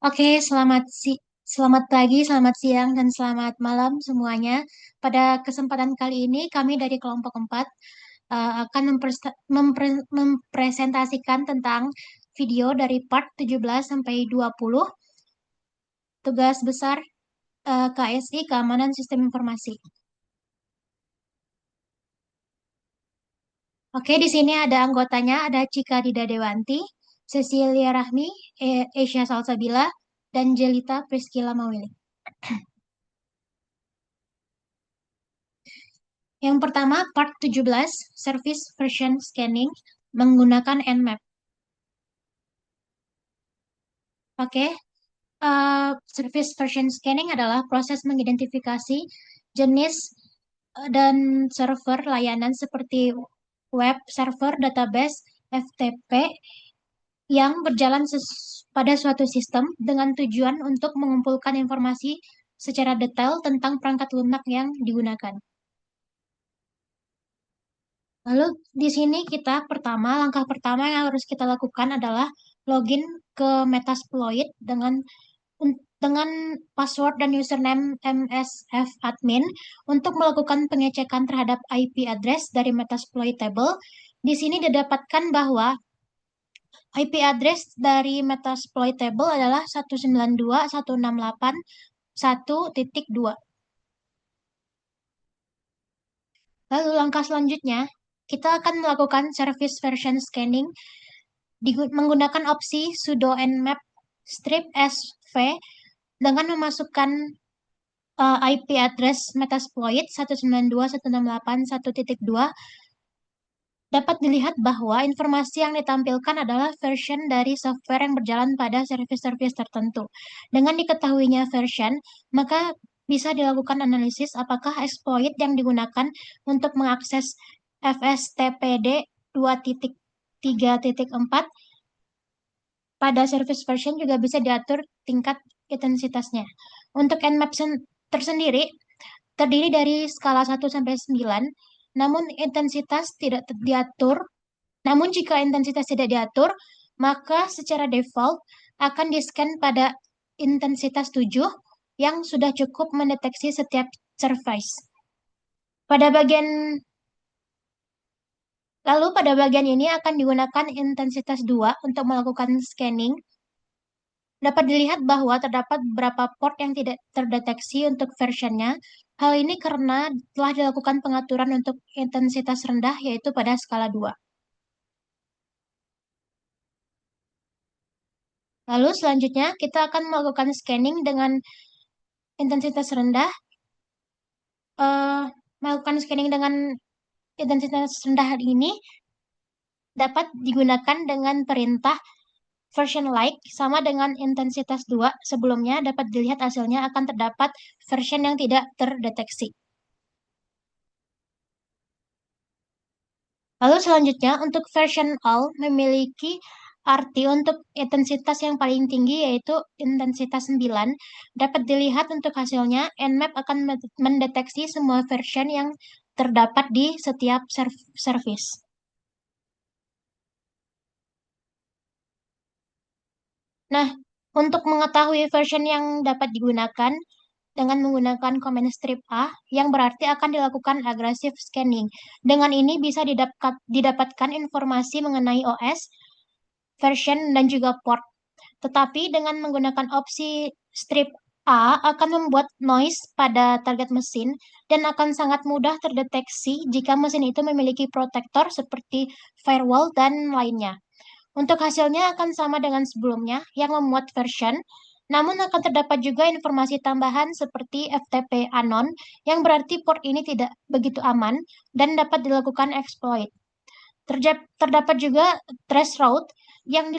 Oke, selamat pagi, selamat siang, dan selamat malam semuanya. Pada kesempatan kali ini, kami dari kelompok 4 akan mempresentasikan tentang video dari part 17 sampai 20, tugas besar KSI, Keamanan Sistem Informasi. Oke, di sini ada anggotanya, ada Cika Dida Dewanti, Cecilia Rahmi, Esya Salsabila, dan Jelita Priscila Mawili. Yang pertama, part 17, Service Version Scanning menggunakan Nmap. Oke, Service Version Scanning adalah proses mengidentifikasi jenis dan server layanan seperti web server, database, FTP yang berjalan pada suatu sistem dengan tujuan untuk mengumpulkan informasi secara detail tentang perangkat lunak yang digunakan. Lalu di sini langkah pertama yang harus kita lakukan adalah login ke Metasploit dengan password dan username MSF admin untuk melakukan pengecekan terhadap IP address dari Metasploit table. Di sini didapatkan bahwa IP address dari Metasploit table adalah 192.168.1.2. Lalu langkah selanjutnya, kita akan melakukan service version scanning menggunakan opsi sudo nmap strip sv dengan memasukkan IP address Metasploit 192.168.1.2. Dapat dilihat bahwa informasi yang ditampilkan adalah version dari software yang berjalan pada service-service tertentu. Dengan diketahuinya version, maka bisa dilakukan analisis apakah exploit yang digunakan untuk mengakses FSTPD 2.3.4 pada service version juga bisa diatur tingkat intensitasnya. Untuk Nmap tersendiri terdiri dari skala 1 sampai 9, namun intensitas tidak diatur. Namun jika intensitas tidak diatur, maka secara default akan di-scan pada intensitas 7 yang sudah cukup mendeteksi setiap service. Pada bagian Lalu pada bagian ini akan digunakan intensitas 2 untuk melakukan scanning. Dapat dilihat bahwa terdapat beberapa port yang tidak terdeteksi untuk versionnya. Hal ini karena telah dilakukan pengaturan untuk intensitas rendah, yaitu pada skala 2. Lalu selanjutnya kita akan melakukan scanning dengan intensitas rendah. Eh, Melakukan scanning dengan intensitas rendah ini dapat digunakan dengan perintah version like sama dengan intensitas 2 sebelumnya. Dapat dilihat hasilnya akan terdapat version yang tidak terdeteksi. Lalu selanjutnya untuk version all memiliki arti untuk intensitas yang paling tinggi yaitu intensitas 9. Dapat dilihat untuk hasilnya, Nmap akan mendeteksi semua version yang terdapat di setiap service. Nah, untuk mengetahui version yang dapat digunakan dengan menggunakan command strip A, yang berarti akan dilakukan aggressive scanning. Dengan ini bisa didapatkan informasi mengenai OS, version, dan juga port. Tetapi dengan menggunakan opsi strip A akan membuat noise pada target mesin dan akan sangat mudah terdeteksi jika mesin itu memiliki protektor seperti firewall dan lainnya. Untuk hasilnya akan sama dengan sebelumnya yang memuat version, namun akan terdapat juga informasi tambahan seperti FTP anon yang berarti port ini tidak begitu aman dan dapat dilakukan exploit. Terdapat juga trace route yang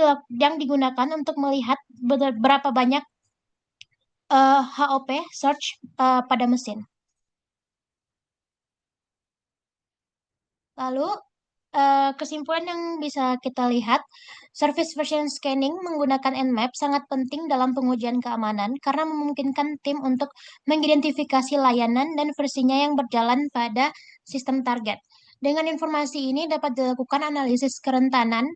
digunakan untuk melihat berapa banyak HOP search pada mesin. Lalu kesimpulan yang bisa kita lihat, service version scanning menggunakan Nmap sangat penting dalam pengujian keamanan karena memungkinkan tim untuk mengidentifikasi layanan dan versinya yang berjalan pada sistem target. Dengan informasi ini dapat dilakukan analisis kerentanan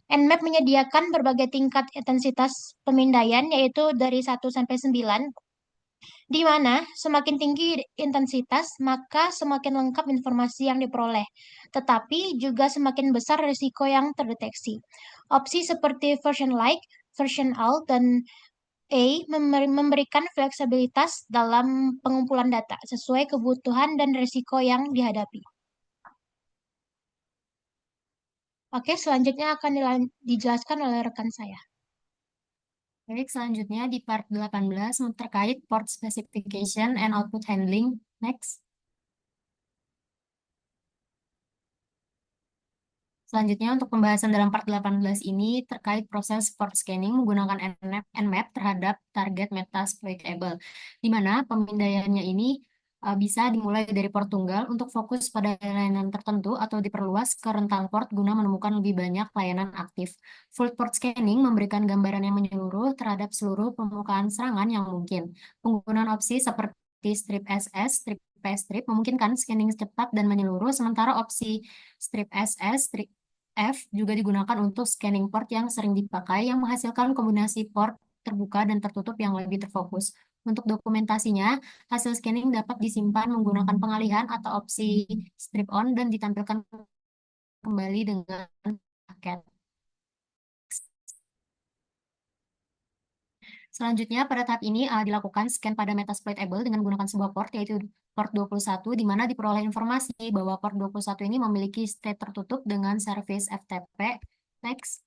Nmap menyediakan berbagai tingkat intensitas pemindaian, yaitu dari 1 sampai 9, di mana semakin tinggi intensitas, maka semakin lengkap informasi yang diperoleh, tetapi juga semakin besar risiko yang terdeteksi. Opsi seperti version like, version alt, dan memberikan fleksibilitas dalam pengumpulan data sesuai kebutuhan dan risiko yang dihadapi. Oke, selanjutnya akan dijelaskan oleh rekan saya. Baik, selanjutnya di part 18 terkait port specification and output handling. Next. Selanjutnya untuk pembahasan dalam part 18 ini terkait proses port scanning menggunakan Nmap terhadap target metasploitable, di mana pemindaiannya ini bisa dimulai dari port tunggal untuk fokus pada layanan tertentu atau diperluas ke rentang port guna menemukan lebih banyak layanan aktif. Full port scanning memberikan gambaran yang menyeluruh terhadap seluruh permukaan serangan yang mungkin. Penggunaan opsi seperti strip SS, strip strip memungkinkan scanning cepat dan menyeluruh, sementara opsi strip SS, strip F juga digunakan untuk scanning port yang sering dipakai yang menghasilkan kombinasi port terbuka dan tertutup yang lebih terfokus. Untuk dokumentasinya, hasil scanning dapat disimpan menggunakan pengalihan atau opsi strip on dan ditampilkan kembali dengan paket. Selanjutnya, pada tahap ini dilakukan scan pada metasploitable dengan menggunakan sebuah port, yaitu port 21, di mana diperoleh informasi bahwa port 21 ini memiliki state tertutup dengan service FTP. Next.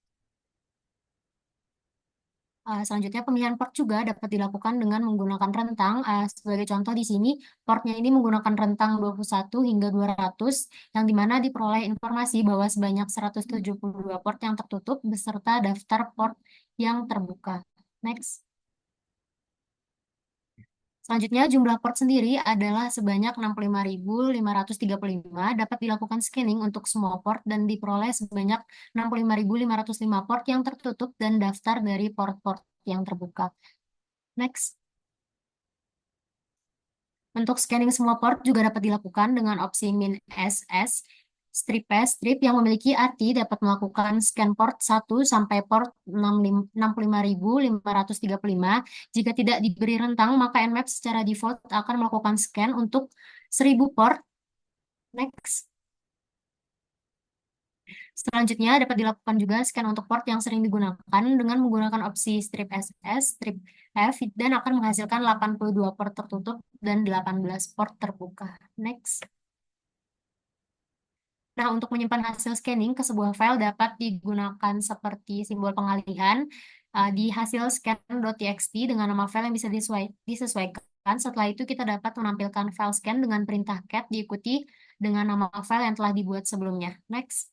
Selanjutnya, pemilihan port juga dapat dilakukan dengan menggunakan rentang. Sebagai contoh di sini, portnya ini menggunakan rentang 21 hingga 200, yang dimana diperoleh informasi bahwa sebanyak 172 port yang tertutup beserta daftar port yang terbuka. Next. Selanjutnya, jumlah port sendiri adalah sebanyak 65.535. Dapat dilakukan scanning untuk semua port dan diperoleh sebanyak 65.505 port yang tertutup dan daftar dari port-port yang terbuka. Next. Untuk scanning semua port juga dapat dilakukan dengan opsi min SS. Strip strip yang memiliki arti dapat melakukan scan port 1 sampai port 65.535. Jika tidak diberi rentang, maka Nmap secara default akan melakukan scan untuk 1.000 port. Next. Selanjutnya dapat dilakukan juga scan untuk port yang sering digunakan dengan menggunakan opsi strip SS, strip F, dan akan menghasilkan 82 port tertutup dan 18 port terbuka. Next. Nah, untuk menyimpan hasil scanning ke sebuah file dapat digunakan seperti simbol pengalihan di hasil scan.txt dengan nama file yang bisa disesuaikan. Setelah itu kita dapat menampilkan file scan dengan perintah cat diikuti dengan nama file yang telah dibuat sebelumnya. Next.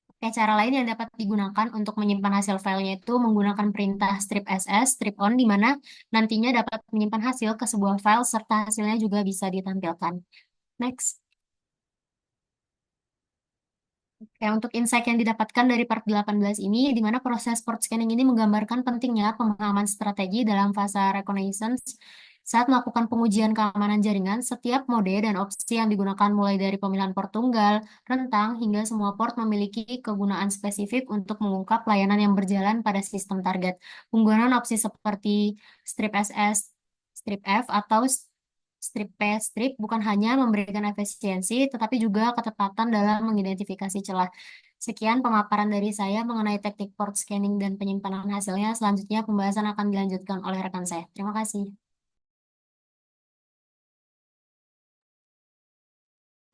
Oke, cara lain yang dapat digunakan untuk menyimpan hasil filenya itu menggunakan perintah strip ss, strip on, di mana nantinya dapat menyimpan hasil ke sebuah file serta hasilnya juga bisa ditampilkan. Next. Oke, untuk insight yang didapatkan dari part 18 ini, di mana proses port scanning ini menggambarkan pentingnya pemahaman strategi dalam fase reconnaissance saat melakukan pengujian keamanan jaringan. Setiap mode dan opsi yang digunakan mulai dari pemilihan port tunggal, rentang, hingga semua port memiliki kegunaan spesifik untuk mengungkap layanan yang berjalan pada sistem target. Penggunaan opsi seperti strip SS, strip F, atau strip P strip bukan hanya memberikan efisiensi, tetapi juga ketepatan dalam mengidentifikasi celah. Sekian pemaparan dari saya mengenai teknik port scanning dan penyimpanan hasilnya. Selanjutnya pembahasan akan dilanjutkan oleh rekan saya. Terima kasih.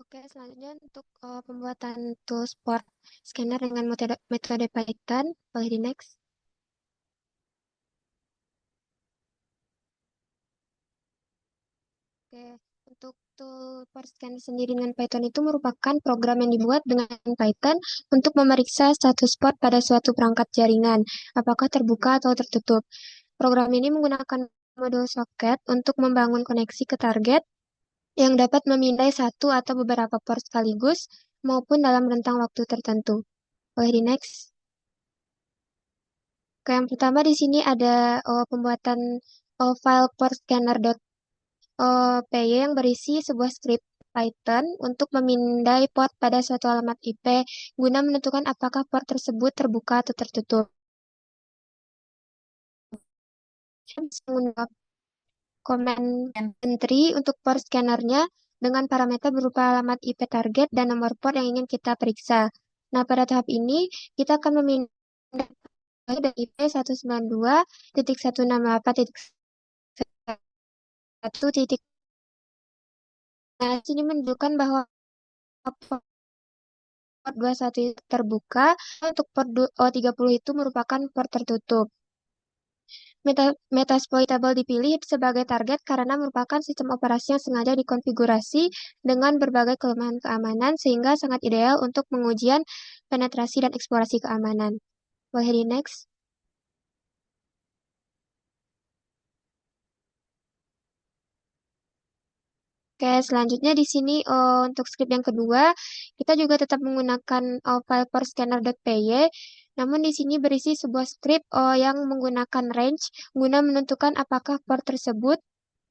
Oke, selanjutnya untuk pembuatan tools port scanner dengan metode Python, boleh di next. Oke, untuk tool port scanner sendiri dengan Python itu merupakan program yang dibuat dengan Python untuk memeriksa status port pada suatu perangkat jaringan, apakah terbuka atau tertutup. Program ini menggunakan modul socket untuk membangun koneksi ke target yang dapat memindai satu atau beberapa port sekaligus maupun dalam rentang waktu tertentu. Boleh di next. Oke, yang pertama di sini ada file port scanner.py yang berisi sebuah script Python untuk memindai port pada suatu alamat IP guna menentukan apakah port tersebut terbuka atau tertutup. Menggunakan command entry untuk port scannernya dengan parameter berupa alamat IP target dan nomor port yang ingin kita periksa. Nah, pada tahap ini kita akan memindai dari IP 192.168.1. Nah, sini menunjukkan bahwa port 21 itu terbuka, untuk port 30 itu merupakan port tertutup. Metasploitable dipilih sebagai target karena merupakan sistem operasi yang sengaja dikonfigurasi dengan berbagai kelemahan keamanan sehingga sangat ideal untuk pengujian penetrasi dan eksplorasi keamanan. Boleh di next. Oke, selanjutnya di sini untuk script yang kedua, kita juga tetap menggunakan file scanner.py, namun di sini berisi sebuah script yang menggunakan range guna menentukan apakah port tersebut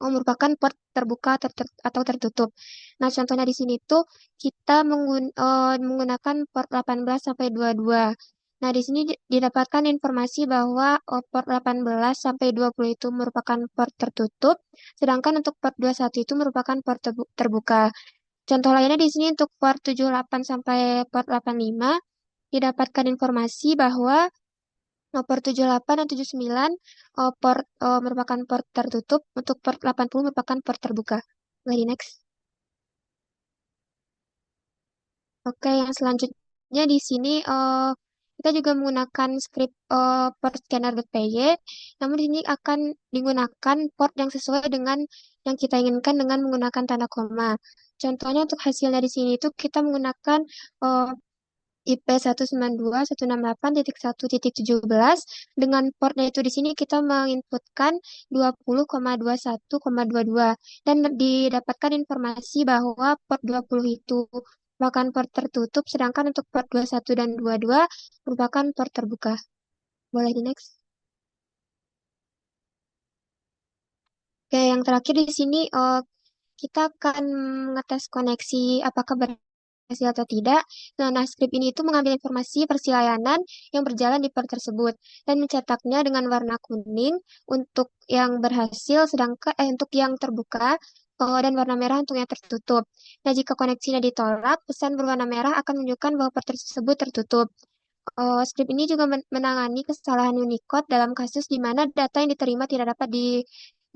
merupakan port terbuka atau tertutup. Nah, contohnya di sini tuh kita menggunakan port 18 sampai 22. Nah, di sini didapatkan informasi bahwa port 18 sampai 20 itu merupakan port tertutup, sedangkan untuk port 21 itu merupakan port terbuka. Contoh lainnya di sini untuk port 78 sampai port 85 didapatkan informasi bahwa port 78 dan 79 merupakan port tertutup, untuk port 80 merupakan port terbuka. Lagi next. Oke, yang selanjutnya di sini kita juga menggunakan script port scanner.py, namun di sini akan digunakan port yang sesuai dengan yang kita inginkan dengan menggunakan tanda koma. Contohnya untuk hasilnya di sini itu kita menggunakan IP 192.168.1.17 dengan portnya itu di sini kita menginputkan 20,21,22 dan didapatkan informasi bahwa port 20 itu merupakan port tertutup sedangkan untuk port 21 dan 22 merupakan port terbuka. Boleh di next. Oke, yang terakhir di sini kita akan mengetes koneksi apakah berhasil atau tidak. Nah, script ini itu mengambil informasi persilayanan yang berjalan di port tersebut dan mencetaknya dengan warna kuning untuk yang berhasil, sedangkan untuk yang terbuka dan warna merah untuk yang tertutup. Nah, jika koneksinya ditolak, pesan berwarna merah akan menunjukkan bahwa port tersebut tertutup. Script ini juga menangani kesalahan Unicode dalam kasus di mana data yang diterima tidak dapat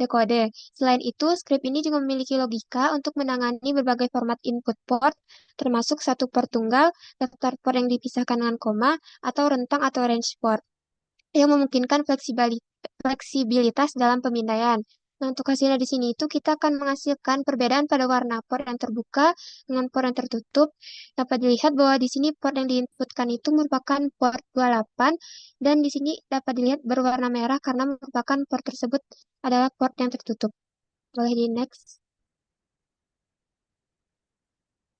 dekode. Selain itu, script ini juga memiliki logika untuk menangani berbagai format input port, termasuk satu port tunggal, daftar port yang dipisahkan dengan koma, atau rentang atau range port, yang memungkinkan fleksibilitas dalam pemindaian. Nah, untuk hasilnya di sini itu kita akan menghasilkan perbedaan pada warna port yang terbuka dengan port yang tertutup. Dapat dilihat bahwa di sini port yang diinputkan itu merupakan port 28 dan di sini dapat dilihat berwarna merah karena merupakan port tersebut adalah port yang tertutup. Boleh di next.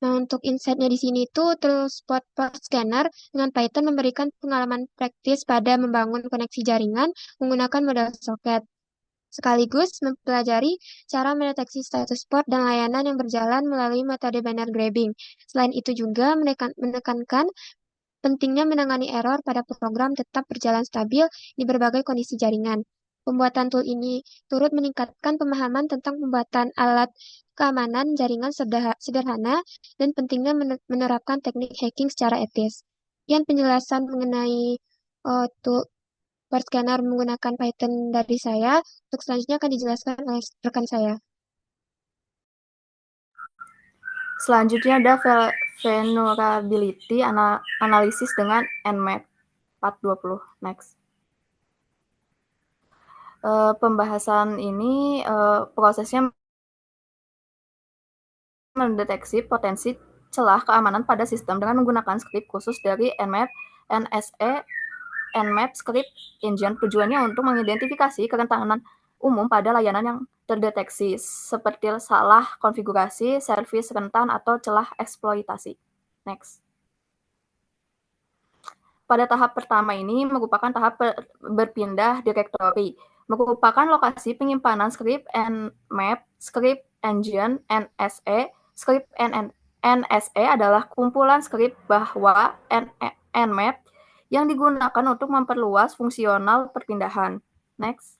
Nah, untuk insight-nya di sini itu terus port scanner dengan Python memberikan pengalaman praktis pada membangun koneksi jaringan menggunakan model soket, sekaligus mempelajari cara mendeteksi status port dan layanan yang berjalan melalui metode binary grabbing. Selain itu juga menekankan pentingnya menangani error pada program tetap berjalan stabil di berbagai kondisi jaringan. Pembuatan tool ini turut meningkatkan pemahaman tentang pembuatan alat keamanan jaringan sederhana dan pentingnya menerapkan teknik hacking secara etis. Sekian penjelasan mengenai tool port scanner menggunakan Python dari saya. Untuk selanjutnya akan dijelaskan oleh rekan saya. Selanjutnya ada vulnerability analysis dengan Nmap 420. Next. Pembahasan ini prosesnya mendeteksi potensi celah keamanan pada sistem dengan menggunakan skrip khusus dari Nmap, NSE, Nmap Script Engine. Tujuannya untuk mengidentifikasi kerentanan umum pada layanan yang terdeteksi, seperti salah konfigurasi, servis rentan, atau celah eksploitasi. Next. Pada tahap pertama ini merupakan tahap berpindah direktori, merupakan lokasi penyimpanan script Nmap, Script Engine, NSE, Skrip NSE adalah kumpulan skrip bahwa Nmap yang digunakan untuk memperluas fungsional perpindahan. Next.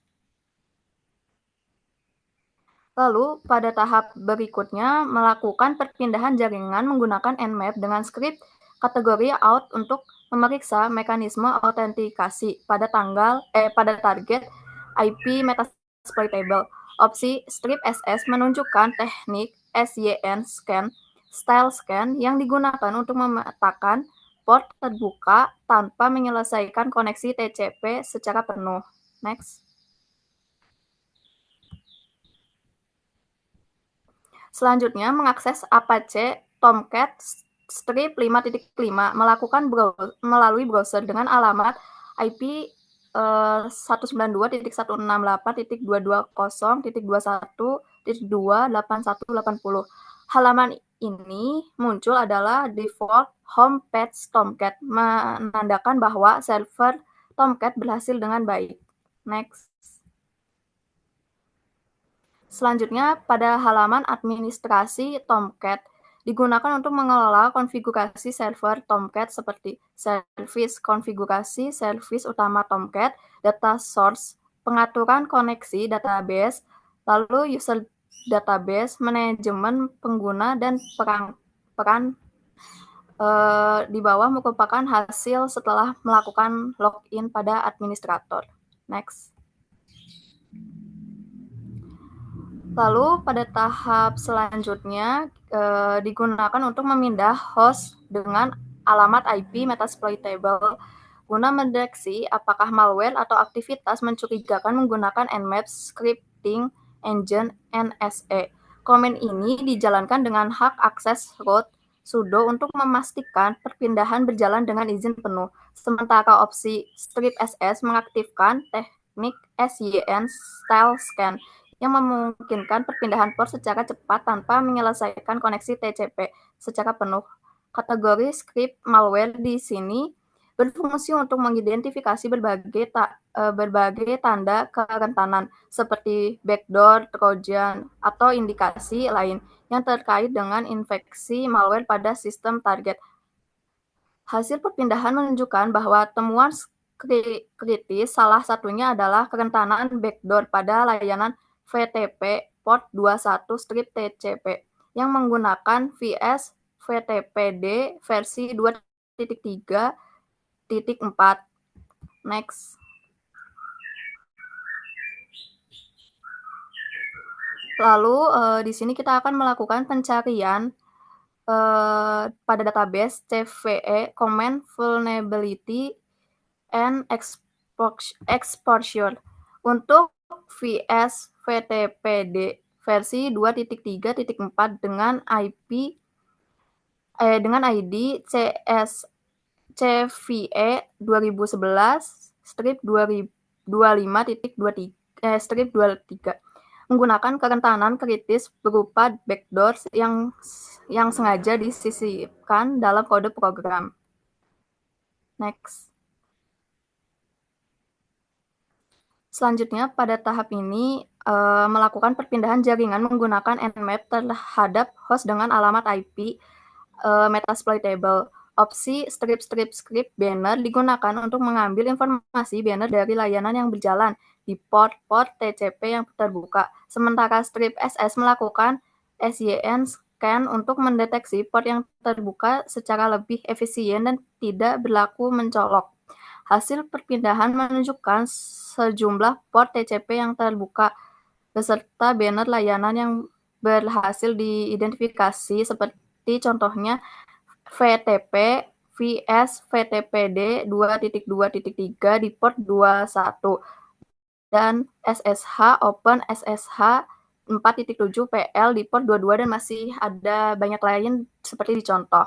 Lalu, pada tahap berikutnya, melakukan perpindahan jaringan menggunakan Nmap dengan skrip kategori out untuk memeriksa mekanisme autentikasi pada target IP metasploitable. Opsi strip SS menunjukkan teknik SYN scan, style scan yang digunakan untuk memetakan port terbuka tanpa menyelesaikan koneksi TCP secara penuh. Next. Selanjutnya, mengakses Apache Tomcat strip 5.5 melalui browser dengan alamat IP 192.168.220.21.2180. Halaman ini muncul adalah default home page Tomcat, menandakan bahwa server Tomcat berhasil dengan baik. Next. Selanjutnya, pada halaman administrasi Tomcat, digunakan untuk mengelola konfigurasi server Tomcat seperti service konfigurasi service utama Tomcat, data source, pengaturan koneksi database, lalu user database, manajemen pengguna, dan peran di bawah merupakan hasil setelah melakukan login pada administrator. Next. Lalu pada tahap selanjutnya digunakan untuk memindah host dengan alamat IP metasploitable guna mendeteksi apakah malware atau aktivitas mencurigakan menggunakan Nmap scripting engine NSE. Komen ini dijalankan dengan hak akses root sudo untuk memastikan perpindahan berjalan dengan izin penuh. Sementara opsi strip SS mengaktifkan teknik SYN style scan yang memungkinkan perpindahan port secara cepat tanpa menyelesaikan koneksi TCP secara penuh. Kategori script malware di sini berfungsi untuk mengidentifikasi berbagai tanda kerentanan seperti backdoor, trojan, atau indikasi lain yang terkait dengan infeksi malware pada sistem target. Hasil perpindahan menunjukkan bahwa temuan kritis salah satunya adalah kerentanan backdoor pada layanan VTP port 21 strip TCP yang menggunakan VS VTPD versi 2.3.4. Next. Lalu di sini kita akan melakukan pencarian pada database CVE Command Vulnerability and Exposure untuk VS VTPD versi 2.3.4 dengan ID CS CVE 2011 strip 25.23 strip 23 menggunakan kerentanan kritis berupa backdoor yang sengaja disisipkan dalam kode program. Next. Selanjutnya, pada tahap ini melakukan perpindahan jaringan menggunakan Nmap terhadap host dengan alamat IP metasploitable. Opsi strip banner digunakan untuk mengambil informasi banner dari layanan yang berjalan di port TCP yang terbuka. Sementara strip SS melakukan SYN scan untuk mendeteksi port yang terbuka secara lebih efisien dan tidak berlaku mencolok. Hasil perpindahan menunjukkan sejumlah port TCP yang terbuka beserta banner layanan yang berhasil diidentifikasi seperti contohnya VTP VS VTPD 2.2.3 di port 21 dan SSH Open SSH 4.7 PL di port 22 dan masih ada banyak lain seperti di contoh.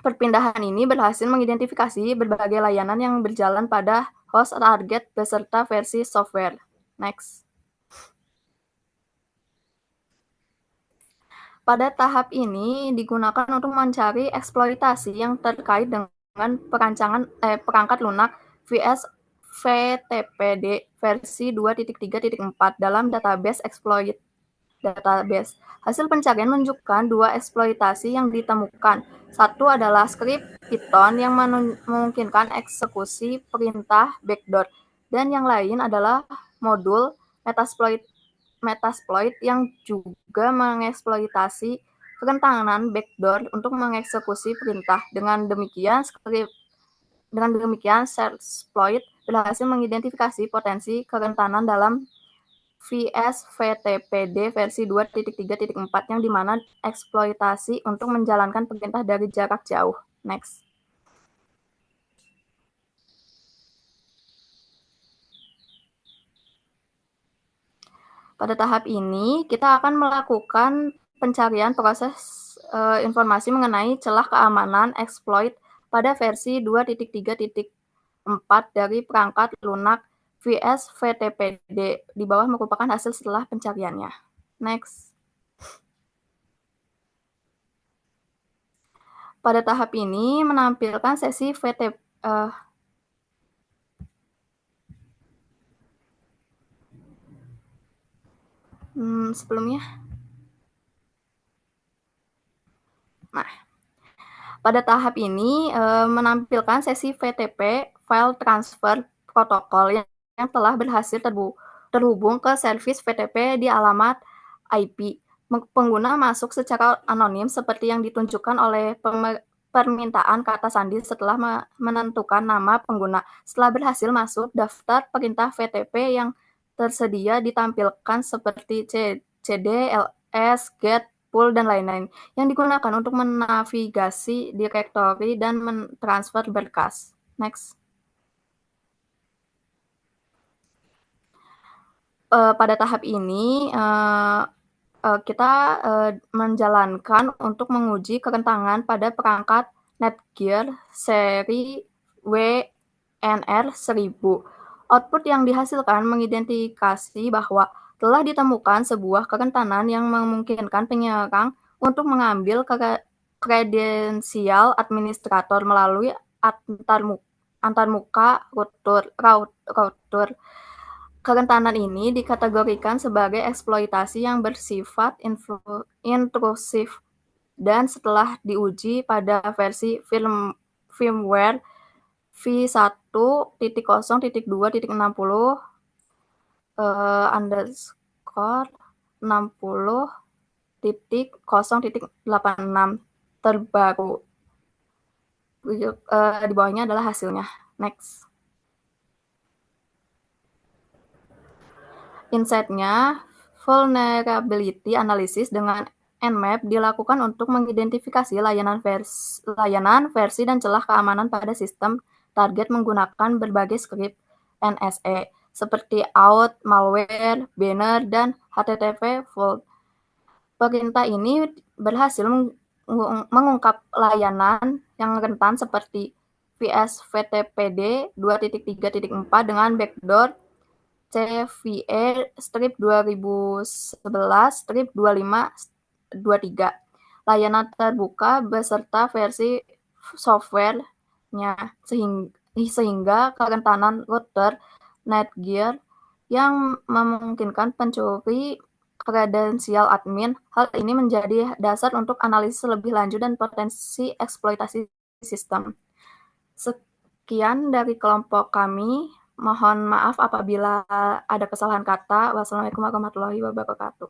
Perpindahan ini berhasil mengidentifikasi berbagai layanan yang berjalan pada host target beserta versi software. Next. Pada tahap ini digunakan untuk mencari eksploitasi yang terkait dengan perangkat lunak VS VTPD versi 2.3.4 dalam database exploit database. Hasil pencarian menunjukkan dua eksploitasi yang ditemukan. Satu adalah skrip Python yang memungkinkan eksekusi perintah backdoor, dan yang lain adalah modul Metasploit yang juga mengeksploitasi kerentanan backdoor untuk mengeksekusi perintah. Dengan demikian, Shellsploit berhasil mengidentifikasi potensi kerentanan dalam VSVTPD versi 2.3.4 yang dimana eksploitasi untuk menjalankan perintah dari jarak jauh. Next. Pada tahap ini, kita akan melakukan pencarian proses informasi mengenai celah keamanan exploit pada versi 2.3.4 dari perangkat lunak VSVTPD. Di bawah merupakan hasil setelah pencariannya. Next. Pada tahap ini menampilkan sesi sebelumnya. Nah, pada tahap ini menampilkan sesi VTP file transfer protokol yang telah berhasil terhubung ke servis VTP di alamat IP. Pengguna masuk secara anonim seperti yang ditunjukkan oleh permintaan kata sandi setelah menentukan nama pengguna. Setelah berhasil masuk, daftar perintah VTP yang tersedia ditampilkan seperti cd, ls, get, pull, dan lain-lain, yang digunakan untuk menavigasi direktori dan mentransfer berkas. Next. Pada tahap ini, kita menjalankan untuk menguji kerentanan pada perangkat Netgear seri WNR1000. Output yang dihasilkan mengidentifikasi bahwa telah ditemukan sebuah kerentanan yang memungkinkan penyerang untuk mengambil kredensial administrator melalui antarmuka router. Kerentanan ini dikategorikan sebagai eksploitasi yang bersifat intrusif, dan setelah diuji pada versi firmware v1.20.60.60.86 terbaru. Di bawahnya adalah hasilnya. Next. Insight-nya, vulnerability analysis dengan Nmap dilakukan untuk mengidentifikasi layanan versi dan celah keamanan pada sistem target menggunakan berbagai skrip NSE seperti out, malware, banner, dan HTTP fault. Perintah ini berhasil mengungkap layanan yang rentan seperti VSVTPD 2.3.4 dengan backdoor CVE strip 2011-2523. Layanan terbuka beserta versi software-nya, sehingga kerentanan router Netgear yang memungkinkan pencuri kredensial admin. Hal ini menjadi dasar untuk analisis lebih lanjut dan potensi eksploitasi sistem. Sekian dari kelompok kami. Mohon maaf apabila ada kesalahan kata. Wassalamualaikum warahmatullahi wabarakatuh.